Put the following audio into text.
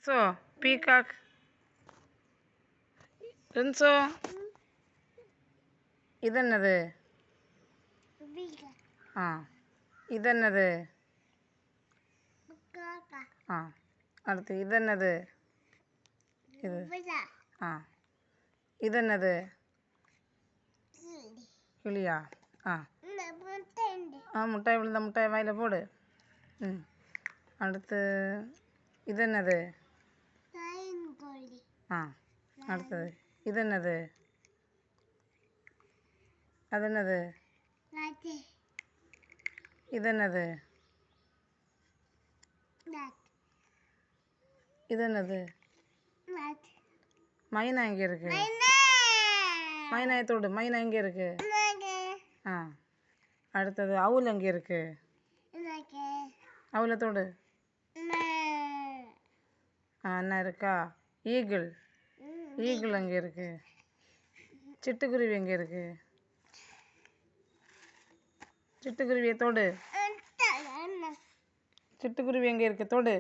So peacock ரின்சோ இதென்னது? ஆ இதென்னது? ஆ அடுத்து இதென்னது? இது ஆ இதென்னது? கிளியா? ஆ முட்டாய் விழுந்த முட்டாய் வாயில் போடு. ம் அடுத்து இதென்னது? ஆ அடுத்தது இதென்னது? அதென்னது? இதென்னது? இதென்னது? மைனா எங்கே இருக்கு? மைனா தோடு. மைனா எங்கே இருக்கு? ஆ அடுத்தது அவுல் எங்கே இருக்கு? அவுல தோடு. என்ன இருக்கா? ஈகிள். ஈகிள் எங்கே இருக்கு? சிட்டுக்குருவி எங்கே இருக்கு? சிட்டுக்குருவியை தோடு. சிட்டுக்குருவி எங்கே இருக்கு? தோடு.